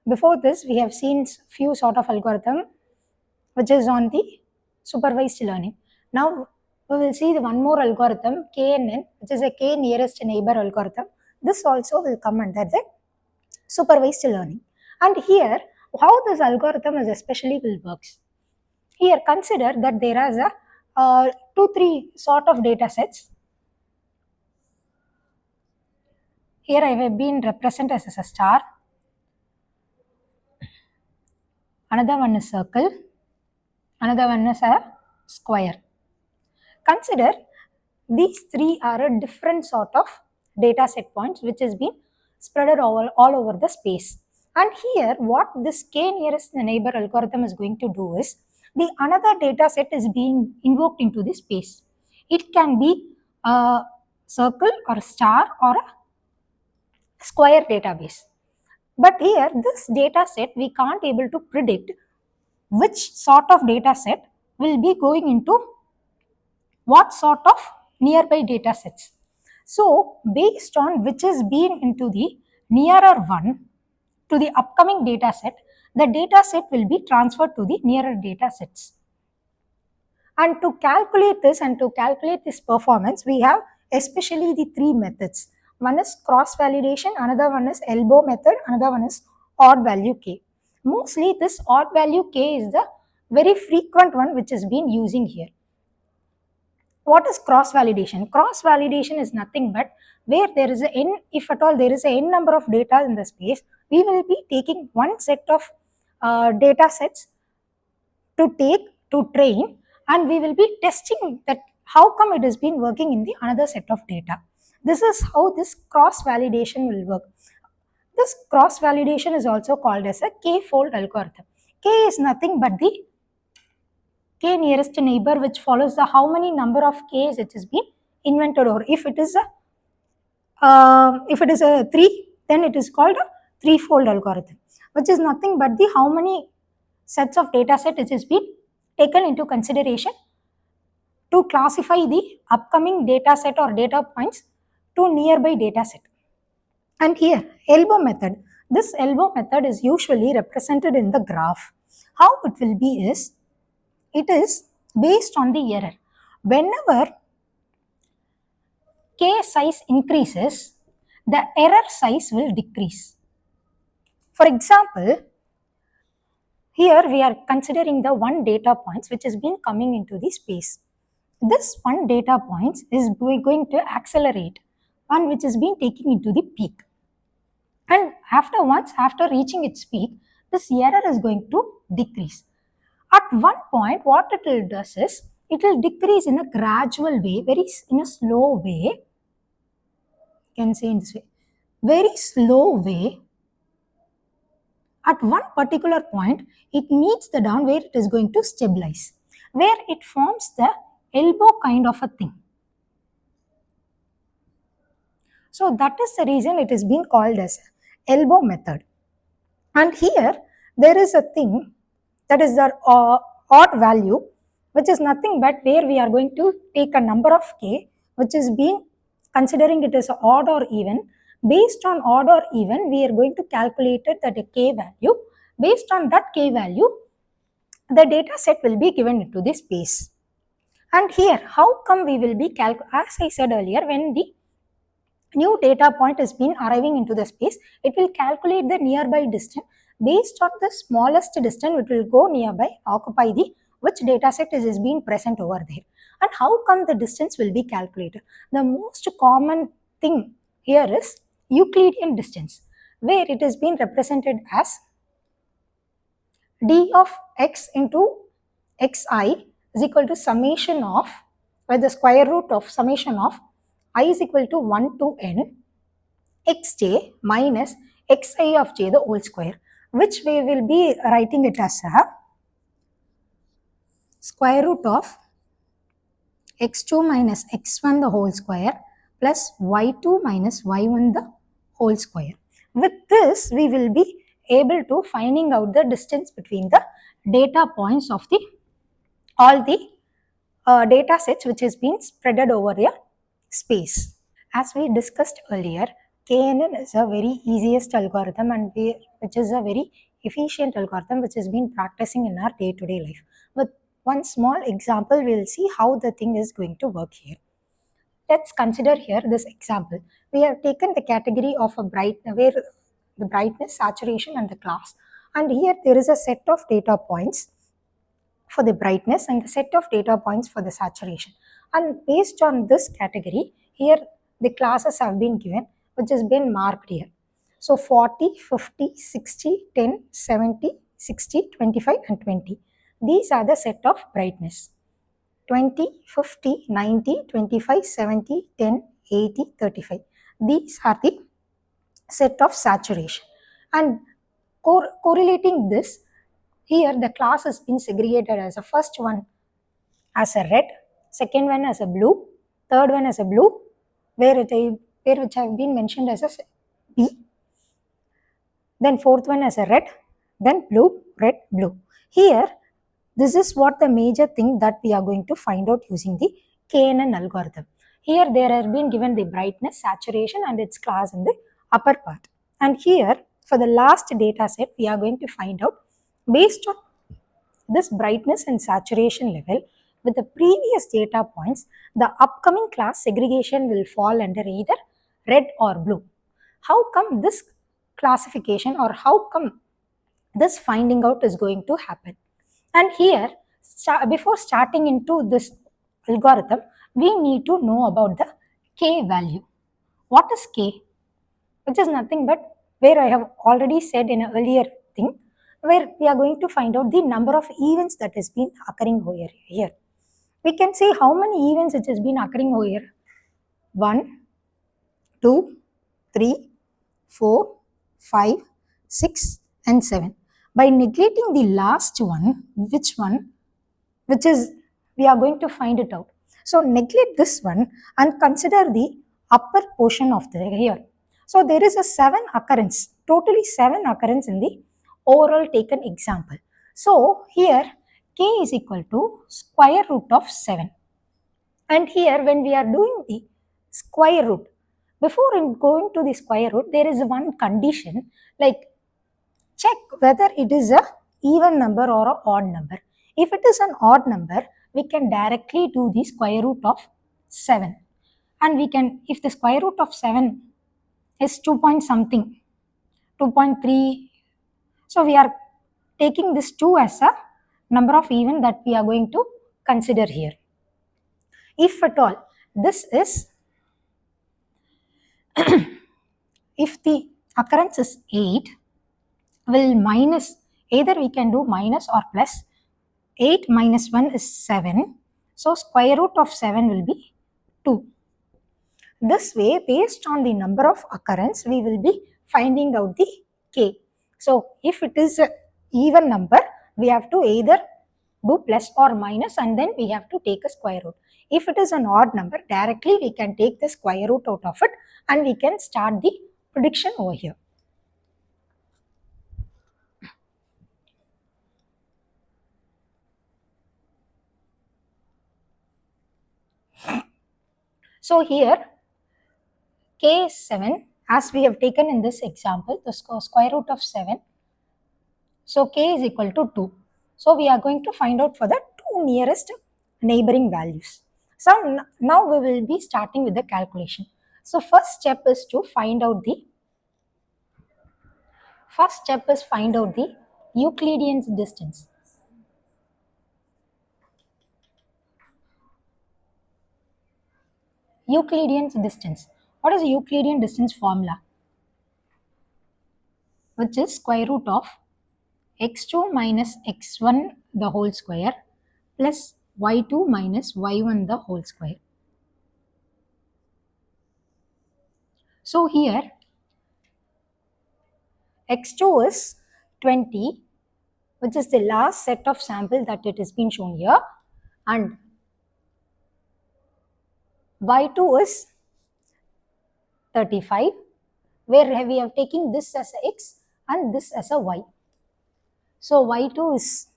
before this we have seen few sort of algorithm which is on the supervised learning. Now we will see the one more algorithm KNN, which is a K nearest neighbor algorithm. This also will come under the supervised learning. And here, how this algorithm is especially will works. Here, consider that there is a 2-3 sort of data sets. Here I have been represented as a star. Another one is circle. Another one is a square. Consider these three are a different sort of data set points which has been spread all over the space. And here what this K nearest neighbor algorithm is going to do is the another data set is being invoked into the space. It can be a circle or a star or a square database. But here this data set we can't able to predict which sort of data set will be going into what sort of nearby data sets. So based on which is being into the nearer one to the upcoming data set, the data set will be transferred to the nearer data sets. And to calculate this performance, we have especially the three methods. One is cross validation, another one is elbow method, another one is odd value K. Mostly this odd value K is the very frequent one which is being using here. What is cross validation? Cross validation is nothing but where there is a n, if at all there is a n number of data in the space, we will be taking one set of data sets to train, and we will be testing that how come it has been working in the another set of data. This is how this cross validation will work. This cross validation is also called as a K-fold algorithm. K is nothing but the K nearest neighbor which follows the how many number of K's it has been invented, or if it is a 3, then it is called a threefold algorithm, which is nothing but the how many sets of data set it has been taken into consideration to classify the upcoming data set or data points to nearby data set. And here elbow method, this elbow method is usually represented in the graph. How it will be is, it is based on the error. Whenever K size increases, the error size will decrease. For example, here we are considering the one data points which has been coming into the space. This one data points is going to accelerate, one which is being taken into the peak. And after reaching its peak, this error is going to decrease. At one point, what it will do is, it will decrease in a gradual way, in a slow way. You can say in this way, very slow way. At one particular point, it meets the down where it is going to stabilize, where it forms the elbow kind of a thing. So that is the reason it is being called as elbow method. And here there is a thing that is the odd value, which is nothing but where we are going to take a number of K which is being considering it as odd or even. Based on odd or even, we are going to calculate it at a K value. Based on that K value, the data set will be given into the space. And here, how come we will be as I said earlier, when the new data point has been arriving into the space, it will calculate the nearby distance. Based on the smallest distance, it will go nearby, occupy the which data set is being present over there. And how come the distance will be calculated? The most common thing here is Euclidean distance, where it is being represented as d of x into xi is equal to summation of, where the square root of summation of I is equal to 1 to n xj minus xi of j the whole square, which we will be writing it as a square root of x2 minus x1 the whole square plus y2 minus y1 the whole square. With this, we will be able to finding out the distance between the data points of the all the data sets which is being spreaded over a space. As we discussed earlier, KNN is a very easiest algorithm and which is a very efficient algorithm which has been practicing in our day-to-day life. With one small example, we'll see how the thing is going to work here. Let's consider here this example. We have taken the category of a where the brightness, saturation, and the class. And here there is a set of data points for the brightness and the set of data points for the saturation. And based on this category, here the classes have been given, which has been marked here. So 40, 50, 60, 10, 70, 60, 25, and 20. These are the set of brightness. 20, 50, 90, 25, 70, 10, 80, 35. These are the set of saturation. And correlating this, here the class has been segregated as a first one as a red, second one as a blue, third one as a blue, where which have been mentioned as a B, then fourth one as a red, then blue, red, blue. Here, this is what the major thing that we are going to find out using the KNN algorithm. Here there has been given the brightness, saturation and its class in the upper part. And here for the last data set, we are going to find out based on this brightness and saturation level with the previous data points, the upcoming class segregation will fall under either red or blue. How come this classification or how come this finding out is going to happen? And here, before starting into this algorithm, we need to know about the K value. What is K? Which is nothing but where I have already said in an earlier thing, where we are going to find out the number of events that has been occurring over here. We can say how many events it has been occurring over here. 1, 2, 3, 4, 5, 6, and 7. By neglecting the last one, which is we are going to find it out. So neglect this one and consider the upper portion of the here. So there is a 7 occurrence, totally 7 occurrence in the overall taken example. So here K is equal to square root of 7. And here when we are doing the square root, before going to the square root, there is one condition like check whether it is a even number or an odd number. If it is an odd number, we can directly do the square root of 7. And we can, if the square root of 7 is 2 point something, 2.3, so we are taking this 2 as a number of even that we are going to consider here. If at all this is, if the occurrence is 8, will minus, either we can do minus or plus. 8 minus 1 is 7. So square root of 7 will be 2. This way, based on the number of occurrence, we will be finding out the K. So if it is an even number, we have to either do plus or minus and then we have to take a square root. If it is an odd number, directly we can take the square root out of it and we can start the prediction over here. So here K is 7 as we have taken in this example, the square root of 7. So K is equal to 2. So we are going to find out for the 2 nearest neighboring values. So now we will be starting with the calculation. So first step is find out the Euclidean distance. Euclidean distance. What is the Euclidean distance formula? Which is square root of x2 minus x1 the whole square plus y2 minus y1 the whole square. So here x2 is 20, which is the last set of sample that it has been shown here, and y2 is 35, where we are taking this as a x and this as a y. So y2 is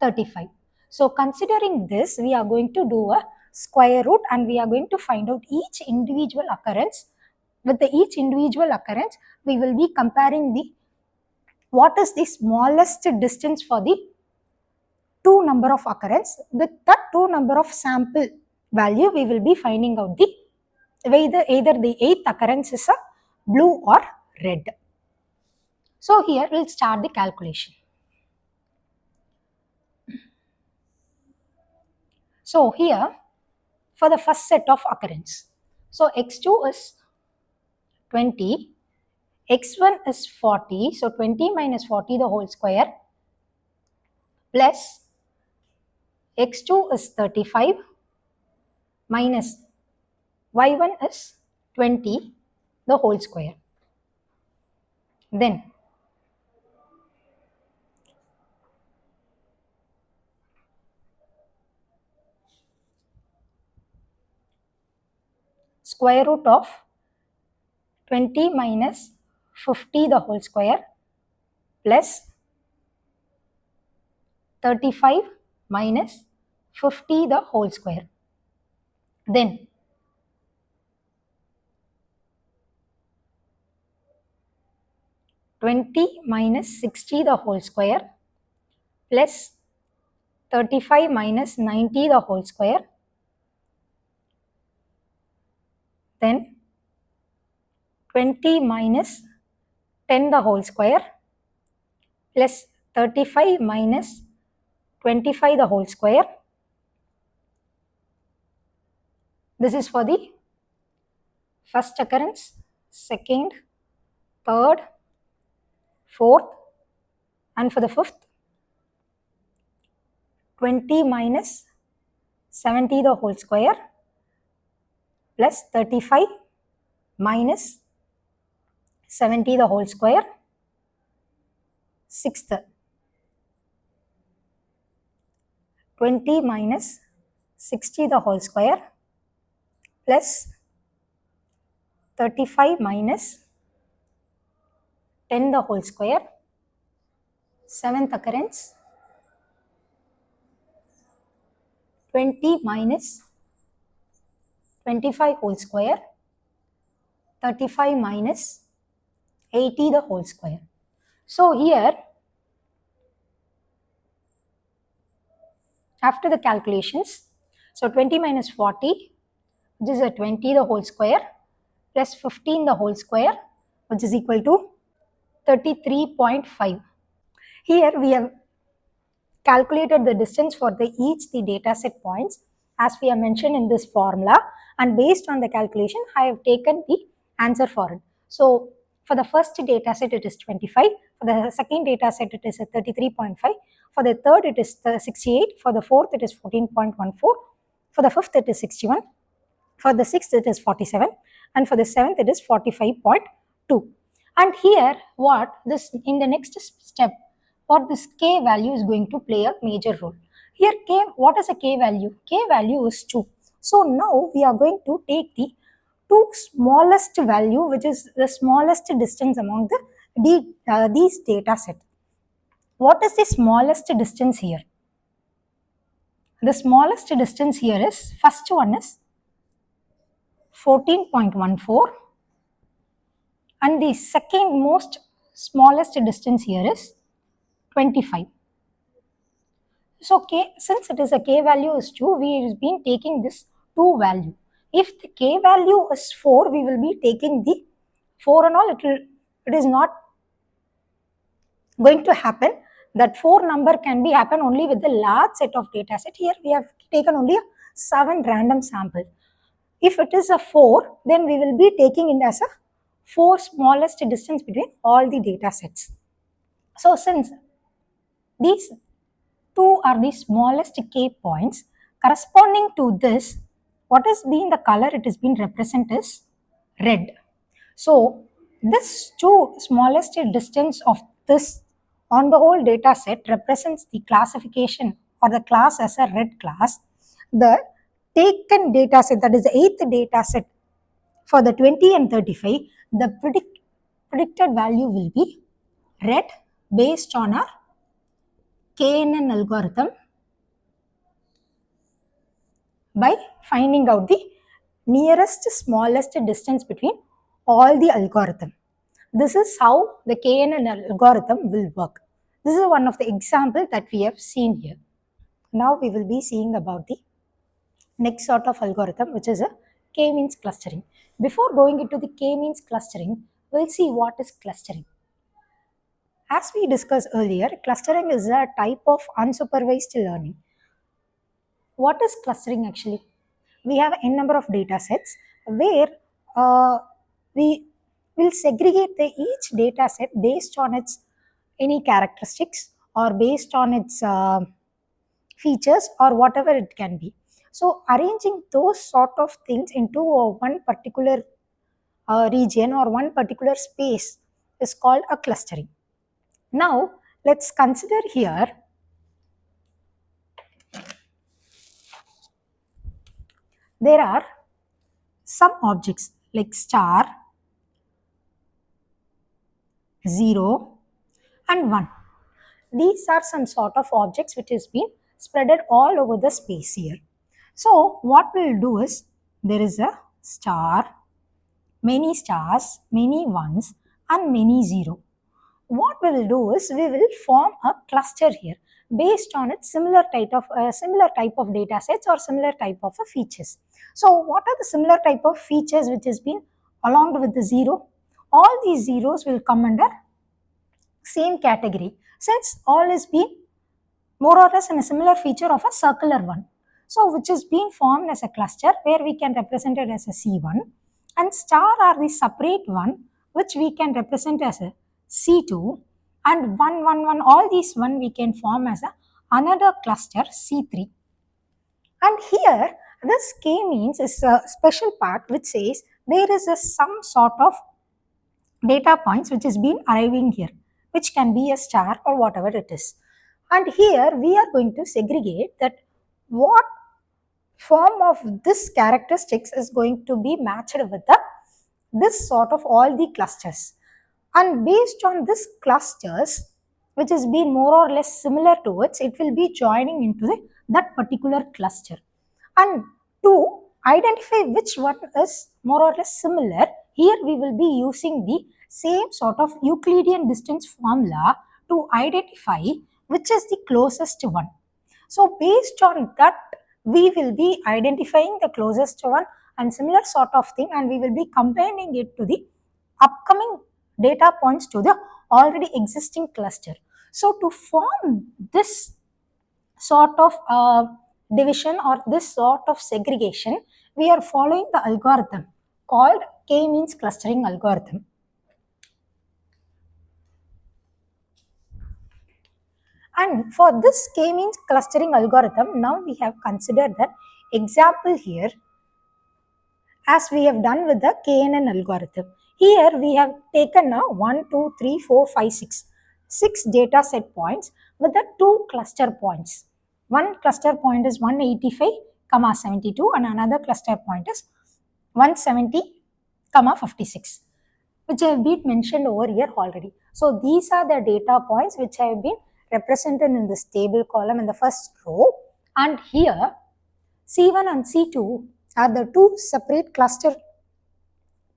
35. So considering this, we are going to do a square root and we are going to find out each individual occurrence with each individual occurrence, we will be comparing what is the smallest distance for the two number of occurrence. With that two number of sample value, we will be finding out the either the eighth occurrence is a blue or red. So here we'll start the calculation. So here for the first set of occurrence, so x2 is 20, x1 is 40, so 20 minus 40 the whole square, plus x2 is 35 minus y1 is 20 the whole square. Then square root of 20 minus 50 the whole square plus 35 minus 50 the whole square. Then (20 minus 60 the whole square plus 35 minus 90 the whole square. Then 20 minus 10 the whole square plus 35 minus 25 the whole square. This is for the first occurrence, second, third, fourth, and for the fifth, 20 minus 70 the whole square plus 35 minus 70 the whole square. Sixth, 20 minus 60 the whole square plus 35 minus 10 the whole square. Seventh occurrence, 20 minus 25 whole square, 35 minus 80 the whole square. So here, after the calculations, so 20 minus 40, which is a 20 the whole square, plus 15 the whole square, which is equal to 33.5. Here we have calculated the distance for each the data set points as we have mentioned in this formula, and based on the calculation I have taken the answer for it. So for the first data set it is 25, for the second data set it is 33.5, for the third it is 68, for the fourth it is 14.14, for the fifth it is 61, for the sixth it is 47, and for the seventh it is 45.2. And here what this in the next step, what this k value is going to play a major role. Here k, what is a k value? K value is 2. So now we are going to take the two smallest value, which is the smallest distance among these data set. What is the smallest distance here? The smallest distance here is, first one is 14.14, and the second most smallest distance here is 25. So k, since it is a k value is 2, we have been taking this 2 value. If the k value is 4, we will be taking the 4 and all. It is not going to happen. That 4 number can be happen only with the large set of data set. Here we have taken only a 7 random sample. If it is a 4, then we will be taking it as a 4 smallest distance between all the data sets. So since these 2 are the smallest k points, corresponding to this, what has been the color it has been represented is red. So this 2 smallest distance of this on the whole data set represents the classification or the class as a red class. The taken data set, that is the 8th data set for the 20 and 35, the predicted value will be red based on our KNN algorithm by finding out the nearest smallest distance between all the algorithm. This is how the KNN algorithm will work. This is one of the examples that we have seen here. Now we will be seeing about the next sort of algorithm, which is a k-means clustering. Before going into the k-means clustering, we'll see what is clustering. As we discussed earlier, clustering is a type of unsupervised learning. What is clustering actually? We have n number of data sets where we will segregate each data set based on its any characteristics or based on its features or whatever it can be. So arranging those sort of things into one particular region or one particular space is called a clustering. Now let's consider here there are some objects like star, 0 and 1. These are some sort of objects which has been spreaded all over the space here. So what we'll do is there is a star, many stars, many ones and many 0. What we will do is we will form a cluster here based on its similar type of data sets or similar type of features. So what are the similar type of features which has been along with the 0? All these zeros will come under same category since all is been more or less in a similar feature of a circular one. So which is being formed as a cluster where we can represent it as a C1 and star are the separate one which we can represent as a C2 and 1, 1, 1, all these one we can form as a another cluster C3. And here this K means is a special part which says there is some sort of data points which is been arriving here, which can be a star or whatever it is. And here we are going to segregate that what form of this characteristics is going to be matched with this sort of all the clusters. And based on this clusters, which has been more or less similar to it will be joining into that particular cluster. And to identify which one is more or less similar, here we will be using the same sort of Euclidean distance formula to identify which is the closest one. So based on that, we will be identifying the closest one and similar sort of thing, and we will be comparing it to the upcoming data points to the already existing cluster. So to form this sort of division or this sort of segregation, we are following the algorithm called k-means clustering algorithm. And for this k-means clustering algorithm, now we have considered that example here as we have done with the KNN algorithm. Here we have taken now 1, 2, 3, 4, 5, 6. 6 data set points with the 2 cluster points. One cluster point is 185, 72 and another cluster point is 170, 56, which have been mentioned over here already. So these are the data points which have been represented in this table column in the first row, and here C1 and C2 are the two separate cluster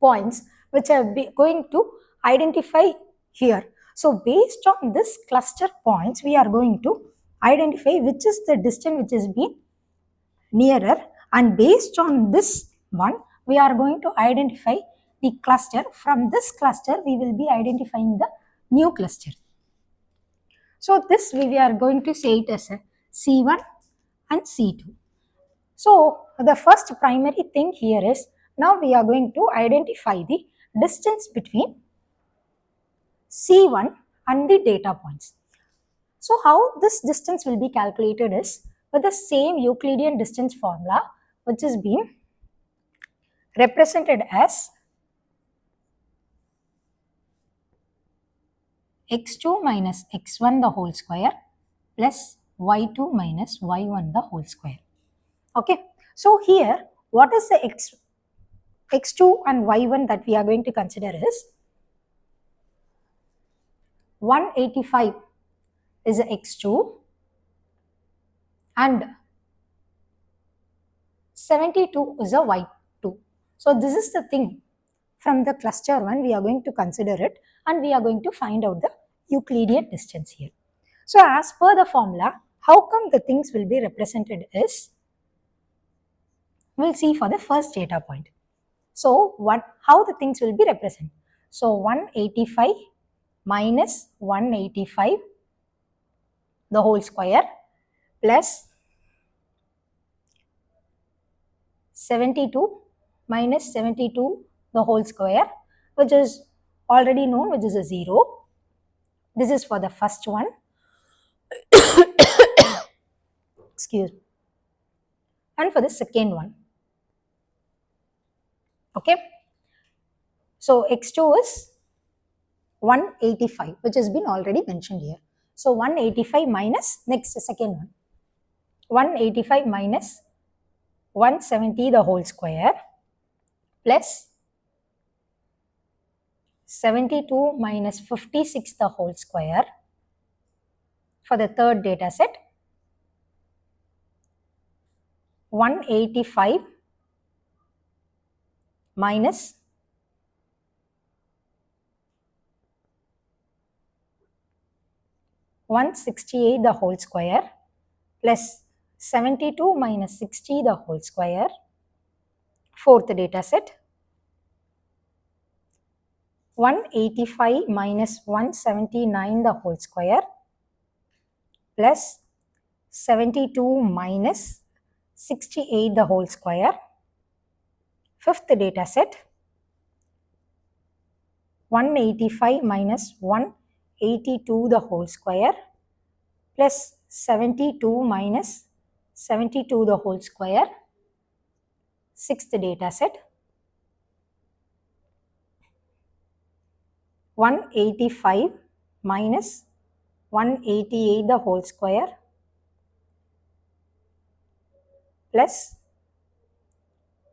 points which are going to identify here. So based on this cluster points, we are going to identify which is the distance which is being nearer, and based on this one, we are going to identify the cluster. From this cluster, we will be identifying the new cluster. So this we are going to say it as a C1 and C2. So the first primary thing here is now we are going to identify the distance between C1 and the data points. So how this distance will be calculated is with the same Euclidean distance formula which is being represented as x2 minus x1 the whole square plus y2 minus y1 the whole square. Okay, so here what is the x2 and y1 that we are going to consider is 185 is a x2 and 72 is a y2. So this is the thing. from the cluster 1, we are going to consider it and we are going to find out the Euclidean distance here. So as per the formula, how come the things will be represented is, we'll see for the first data point. So how the things will be represented. So 185 minus 185 the whole square plus 72 minus 72 the whole square, which is already known, which is a 0. This is for the first one. Excuse me. And for the second one. Okay. So x2 is 185, which has been already mentioned here. So 185 minus next second one. 185 minus 170 the whole square plus 72 minus 56 the whole square. For the third data set, 185 minus 168 the whole square plus 72 minus 60 the whole square. Fourth data set, 185 minus 179 the whole square plus 72 minus 68 the whole square. Fifth data set, 185 minus 182 the whole square plus 72 minus 72 the whole square. Sixth data set, 185 minus 188 the whole square plus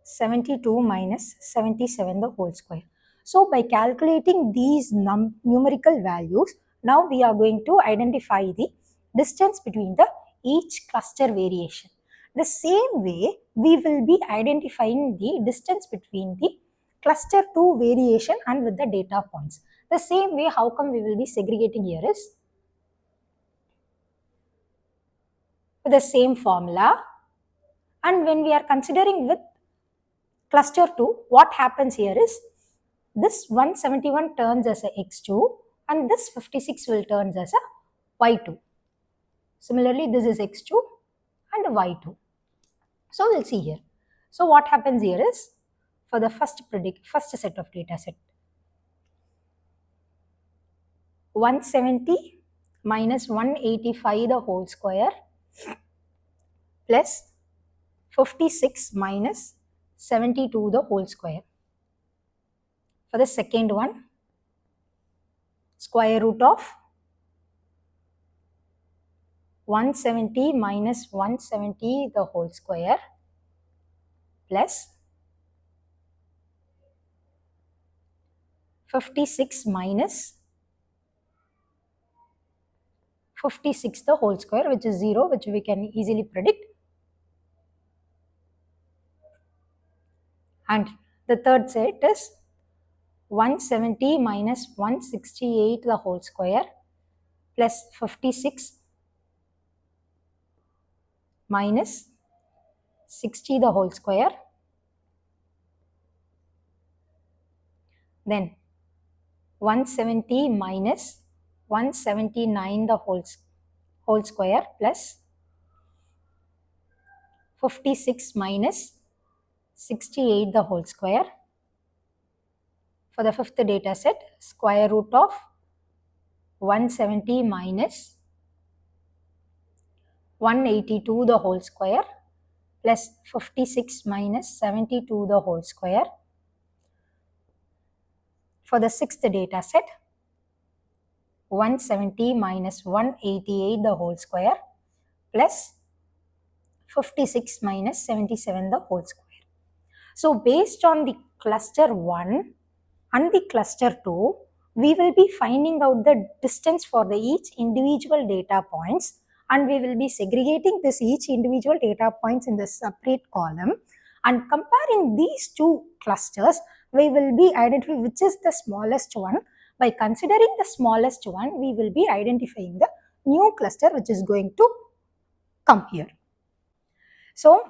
72 minus 77 the whole square. So by calculating these numerical values, now we are going to identify the distance between the each cluster variation. The same way we will be identifying the distance between the cluster 2 variation and with the data points. The same way, how come we will be segregating here is with the same formula. And when we are considering with cluster 2, what happens here is this 171 turns as a x2 and this 56 will turn as a y2. Similarly, this is x2 and y2. So we'll see here. So what happens here is, for the first set of data set, 170 minus 185 the whole square plus 56 minus 72 the whole square. For the second one, square root of 170 minus 170 the whole square plus 56 minus 56 the whole square, which is 0, which we can easily predict. And the third set is 170 minus 168 the whole square plus 56 minus 60 the whole square. Then 170 minus 179 the whole square plus 56 minus 68 the whole square. For the fifth data set, square root of 170 minus 182 the whole square plus 56 minus 72 the whole square. For the sixth data set, 170 minus 188 the whole square plus 56 minus 77 the whole square. So based on the cluster 1 and the cluster 2, we will be finding out the distance for the each individual data points, and we will be segregating this each individual data points in the separate column and comparing these two clusters we will be identifying which is the smallest one. By considering the smallest one, we will be identifying the new cluster which is going to come here. So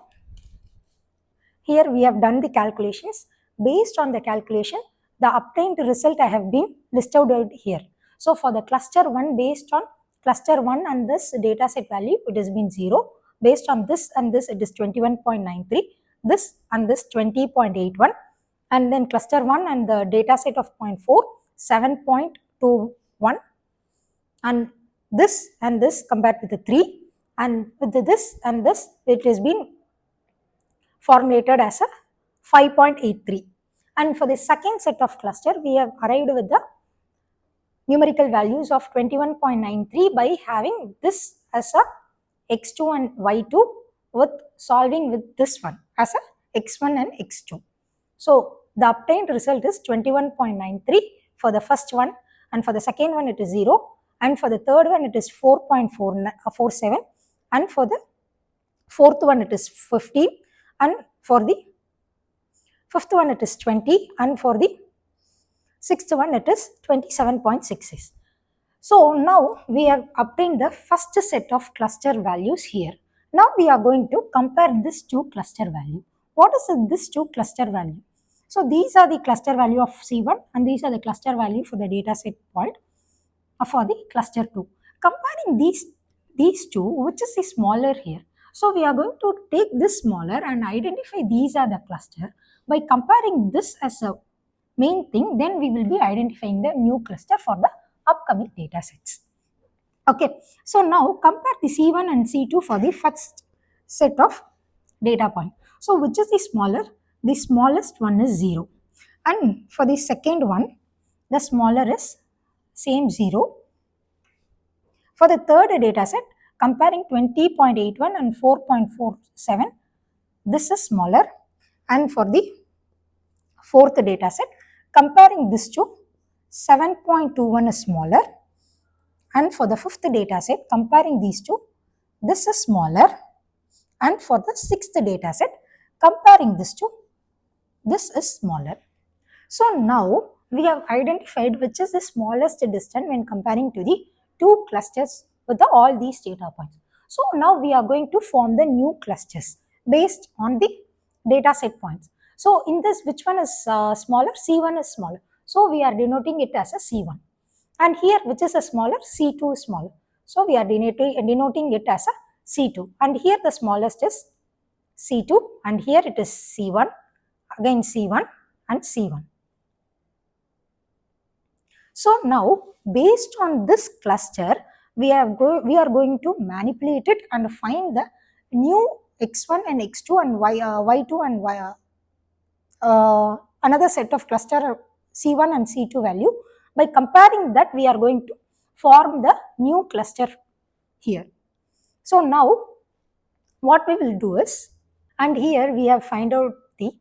here we have done the calculations. Based on the calculation, the obtained result I have been listed out here. So for the cluster 1, based on cluster 1 and this data set value, it has been 0. Based on this and this, it is 21.93. This and this 20.81. And then cluster 1 and the data set of 0.4, 7.21. And this compared with the 3. And with this and this, it has been formulated as a 5.83. And for the second set of cluster, we have arrived with the numerical values of 21.93 by having this as a x2 and y2 with solving with this one as a x1 and x2. So the obtained result is 21.93 for the first one, and for the second one it is 0, and for the third one it is 4.47, and for the fourth one it is 15, and for the fifth one it is 20, and for the sixth one it is 27.66. So now we have obtained the first set of cluster values here. Now we are going to compare this two cluster value. What is this two cluster value? So these are the cluster value of C1 and these are the cluster value for the data set point for the cluster 2. Comparing these two, which is the smaller here? So we are going to take this smaller and identify these are the cluster. By comparing this as a main thing, then we will be identifying the new cluster for the upcoming data sets. Okay, so now compare the C1 and C2 for the first set of data point. So which is the smaller? The smallest one is 0. And for the second one, the smaller is same 0. For the third data set, comparing 20.81 and 4.47, this is smaller. And for the fourth data set, comparing this to 7.21 is smaller. And for the fifth data set, comparing these two, this is smaller. And for the sixth data set, comparing this to, this is smaller. So now we have identified which is the smallest distance when comparing to the two clusters with all these data points. So now we are going to form the new clusters based on the data set points. So in this, which one is smaller? C1 is smaller. So we are denoting it as a C1. And here, which is a smaller? C2 is smaller. So we are denoting it as a C2. And here the smallest is C2. And here it is C1. Again C1 and C1. So now, based on this cluster, we are going to manipulate it and find the new x1 and x2 and y2 and another set of cluster C1 and C2 value. By comparing that, we are going to form the new cluster here. So now, what we will do is, and here we have find out the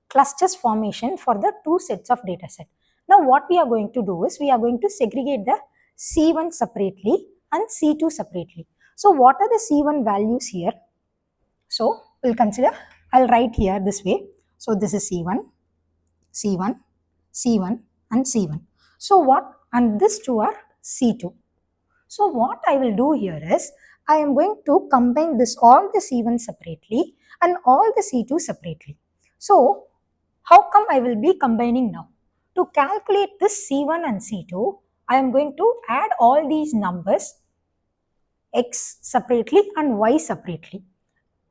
clusters formation for the two sets of data set. Now what we are going to do is, we are going to segregate the C1 separately and C2 separately. So what are the C1 values here? So we'll consider, I'll write here this way. So this is C1, C1, C1 and C1. So what, and these two are C2. So what I will do here is, I am going to combine this all the C1 separately and all the C2 separately. So how come I will be combining now? To calculate this C1 and C2, I am going to add all these numbers x separately and y separately.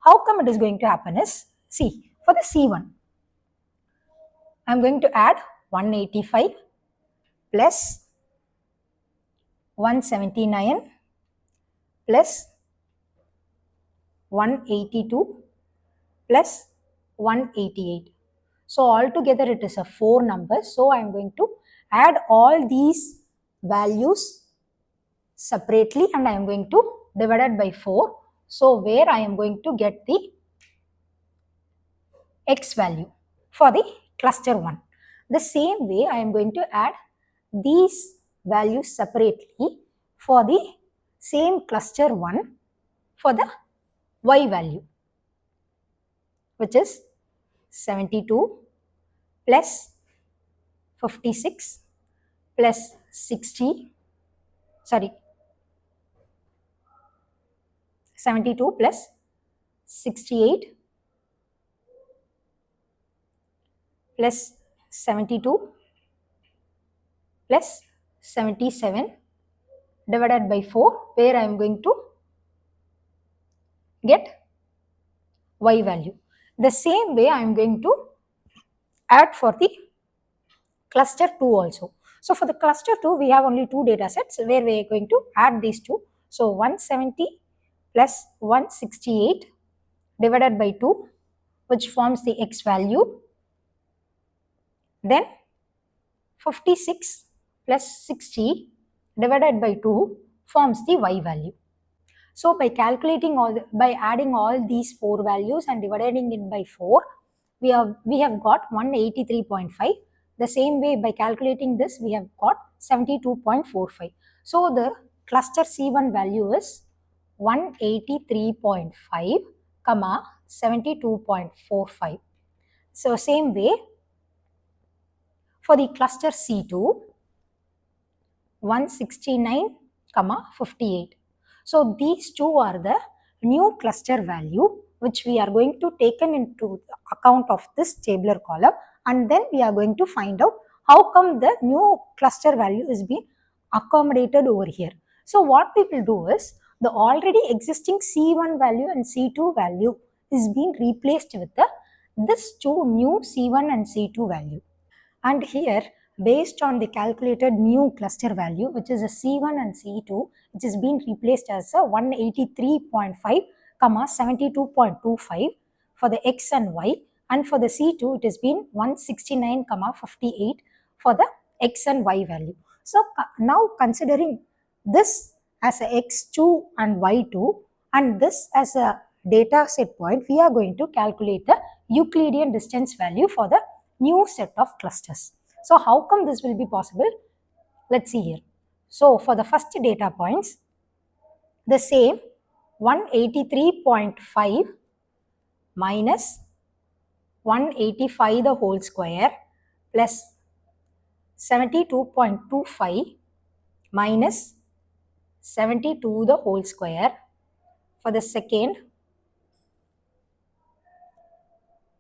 How come it is going to happen is, see, for the C1, I am going to add 185 plus 179 plus 182 plus 188. So altogether it is a 4 numbers. So I am going to add all these values separately and I am going to divide it by 4. So where I am going to get the x value for the cluster 1. The same way I am going to add these values separately for the same cluster 1 for the y value, which is 72 plus 56 plus 60, 72 plus 68 plus 72 plus 77 divided by 4, where I am going to get y value. The same way I am going to add for the cluster 2 also. So for the cluster 2, we have only two data sets where we are going to add these two. So 170 plus 168 divided by 2, which forms the x value. Then 56 plus 60 divided by 2 forms the y value. So by calculating by adding all these four values and dividing it by 4, we have got 183.5. The same way by calculating this, we have got 72.45. So the cluster C1 value is 183.5, comma 72.45. So same way for the cluster C2, 169, comma 58. So these two are the new cluster value which we are going to taken into account of this tabular column, and then we are going to find out how come the new cluster value is being accommodated over here. So what we will do is the already existing C1 value and C2 value is being replaced with this two new C1 and C2 value. And here, based on the calculated new cluster value, which is a C1 and C2, which is being replaced as a 183.5, 72.25 for the x and y, and for the C2 it has been 169, 58 for the x and y value. So now considering this as a x2 and y2 and this as a data set point, we are going to calculate the Euclidean distance value for the new set of clusters. So how come this will be possible? Let's see here. So for the first data points, the same 183.5 minus 185 the whole square plus 72.25 minus 72 the whole square. For the second,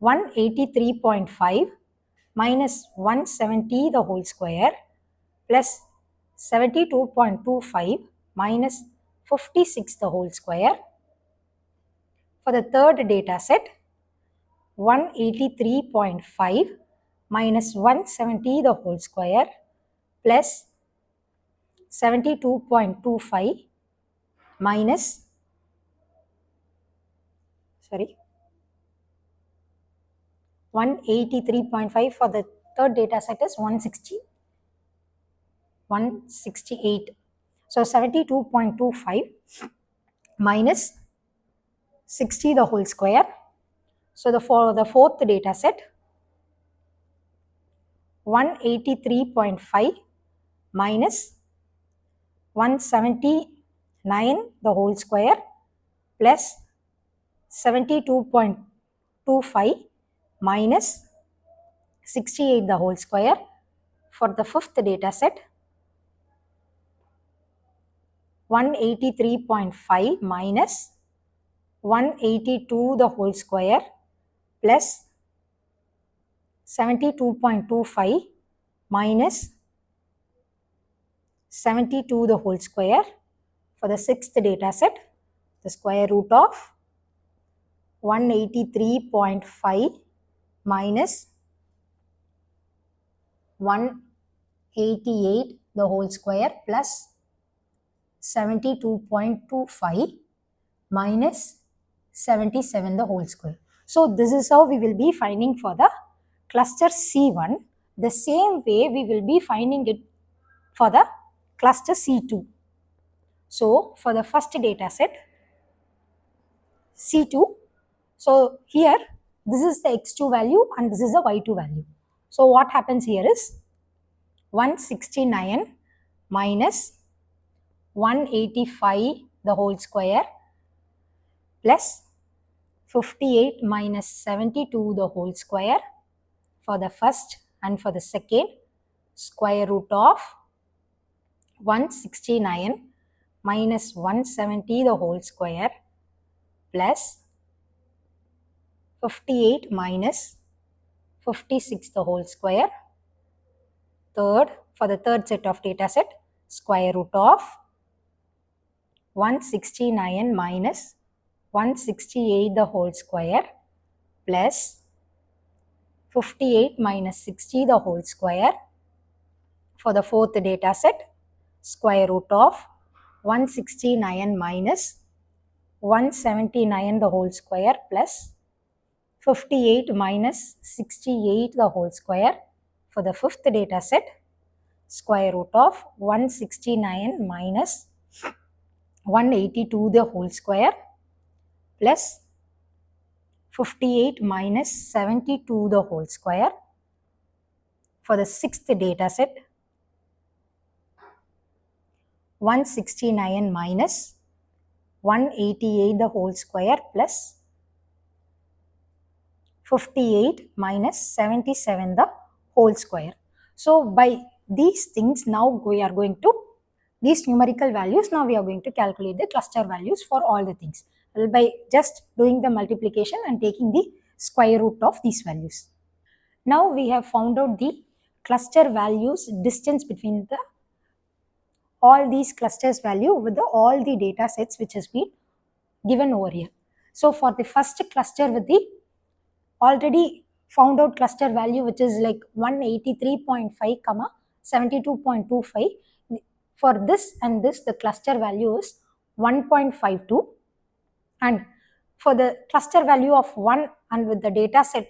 183.5 minus 170 the whole square plus 72.25 minus 56 the whole square. For the third data set, 183.5 minus 170 the whole square plus 72.25 minus 183.5 for the third data set is 168. So 72.25 minus 60 the whole square. So for the fourth data set, 183.5 minus 179 the whole square plus 72.25 minus 68 the whole square. For the fifth data set, 183.5 minus 182 the whole square plus 72.25 minus 72 the whole square. For the sixth data set, the square root of 183.5 minus 188 the whole square plus 72.25 minus 77 the whole square. So this is how we will be finding for the cluster C1. The same way we will be finding it for the cluster C2. So for the first data set, C2, so here this is the x2 value and this is the y2 value. So what happens here is 169 minus 185 the whole square plus 58 minus 72 the whole square for the first, and for the second square root of 169 minus 170 the whole square plus 58 minus 56 the whole square. Third, for the third set of data set, square root of 169 minus 168 the whole square plus 58 minus 60 the whole square. For the fourth data set, square root of 169 minus 179 the whole square plus 58 minus 68 the whole square. For the fifth data set, square root of 169 minus 182 the whole square plus 58 minus 72 the whole square. For the sixth data set, 169 minus 188 the whole square plus 58 minus 77 the whole square. So by these things, now we are going to, these numerical values, now we are going to calculate the cluster values for all the things by just doing the multiplication and taking the square root of these values. Now we have found out the cluster values distance between the all these clusters value with the all the data sets which has been given over here. So for the first cluster with the already found out cluster value which is like 183.5 comma 72.25, for this and this the cluster value is 1.52, and for the cluster value of 1 and with the data set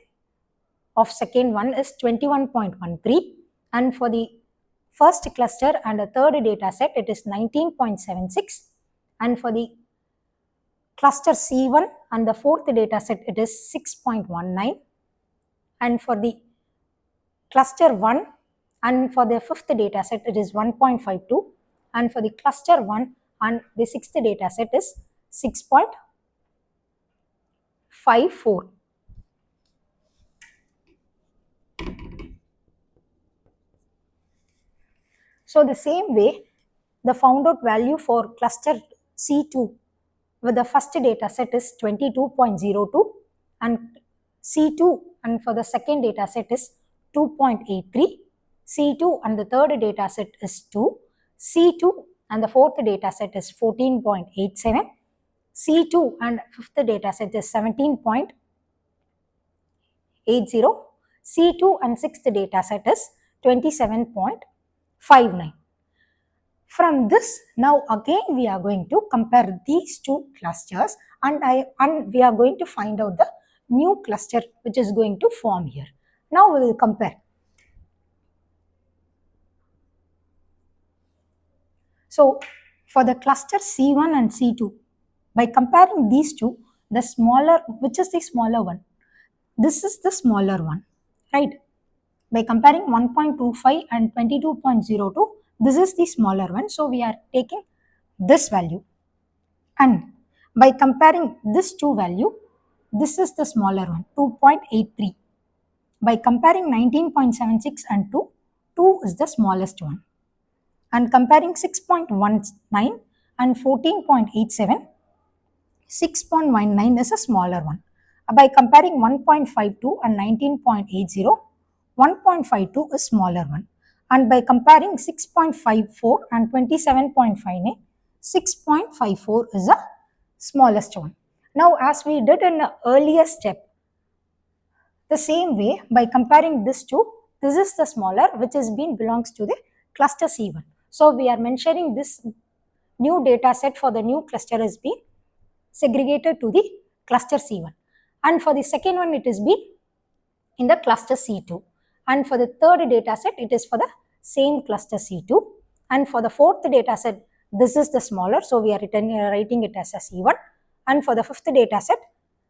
of second one is 21.13, and for the first cluster and the third data set it is 19.76, and for the cluster C1 and the fourth data set it is 6.19, and for the cluster 1 and for the fifth data set it is 1.52, and for the cluster 1 and the sixth data set is 6.54. So the same way, the found out value for cluster C2 with the first data set is 22.02, and C2 and for the second data set is 2.83, C2 and the third data set is 2, C2 and the fourth data set is 14.87, C2 and fifth data set is 17.80, C2 and sixth data set is 27.59. From this, now again we are going to compare these two clusters, and we are going to find out the new cluster which is going to form here. Now we will compare. So for the cluster C1 and C2, by comparing these two, the smaller, which is the smaller one? This is the smaller one, right? By comparing 1.25 and 22.02, this is the smaller one. So we are taking this value. And by comparing this two value, this is the smaller one, 2.83. By comparing 19.76 and 2, 2 is the smallest one. And comparing 6.19 and 14.87, 6.19 is a smaller one. By comparing 1.52 and 19.80, 1.52 is smaller one. And by comparing 6.54 and 27.59, 6.54 is the smallest one. Now as we did in the earlier step, the same way by comparing this two, this is the smaller which has been belongs to the cluster C1. So we are mentioning this new data set for the new cluster is being segregated to the cluster C1, and for the second one it is been in the cluster C2, and for the third data set it is for the same cluster C2, and for the fourth data set this is the smaller, so we are writing it as a C1, and for the fifth data set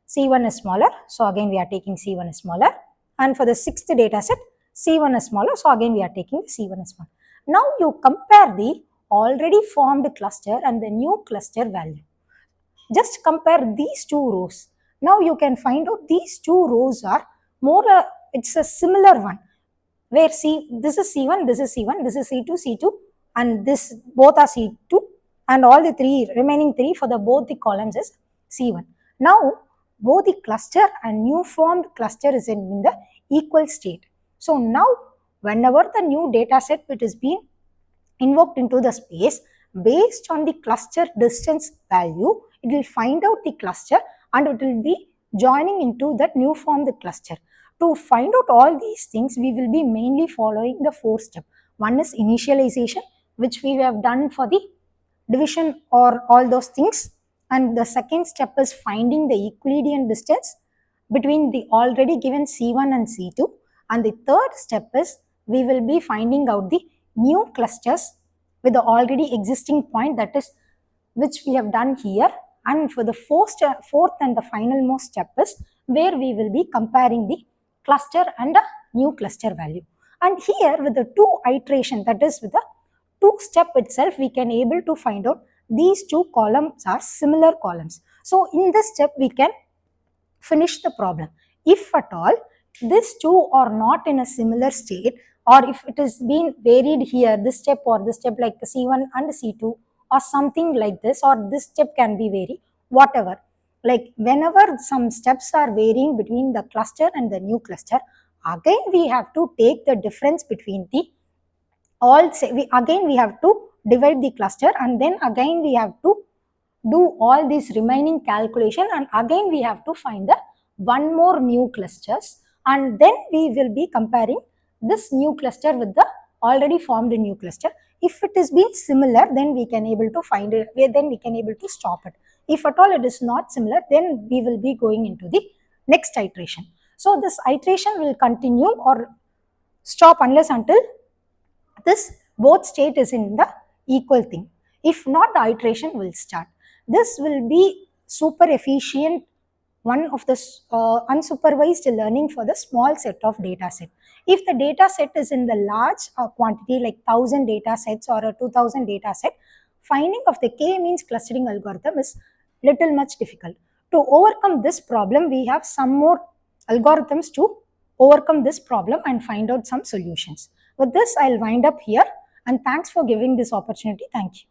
C1 is smaller, so again we are taking C1 is smaller, and for the sixth data set C1 is smaller, so again we are taking C1 is smaller. Now you compare the already formed cluster and the new cluster value. Just compare these two rows. Now you can find out these two rows are more, it's a similar one. where this is C1, this is C1, this is C2, C2, and this both are C2, and all the remaining three for the both the columns is C1. Now both the cluster and new formed cluster is in the equal state. So now whenever the new data set it is being invoked into the space, based on the cluster distance value, it will find out the cluster and it will be joining into that new formed cluster. To find out all these things, we will be mainly following the 4 steps. One is initialization, which we have done for the division or all those things, and the second step is finding the Euclidean distance between the already given C1 and C2, and the third step is we will be finding out the new clusters with the already existing point, that is which we have done here. And for the fourth and the final most step is where we will be comparing the cluster and a new cluster value. And here with the 2 iteration, that is with the 2 step itself, we can able to find out these 2 columns are similar columns. So in this step we can finish the problem. If at all these 2 are not in a similar state, or if it is being varied here, this step or this step, like C1 and C2 or something like this, or this step can be varied, whatever. Like whenever some steps are varying between the cluster and the new cluster, again we have to take the difference between the we have to divide the cluster, and then again we have to do all these remaining calculation, and again we have to find the one more new clusters, and then we will be comparing this new cluster with the already formed new cluster. If it is being similar, then we can able to find it, then we can able to stop it. If at all it is not similar, then we will be going into the next iteration. So this iteration will continue or stop unless until this both state is in the equal thing. If not, the iteration will start. This will be super efficient, one of the unsupervised learning for the small set of data set. If the data set is in the large quantity, like 1000 data sets or a 2000 data set, finding of the k-means clustering algorithm is little much difficult. To overcome this problem, we have some more algorithms to overcome this problem and find out some solutions. With this, I'll wind up here, and thanks for giving this opportunity. Thank you.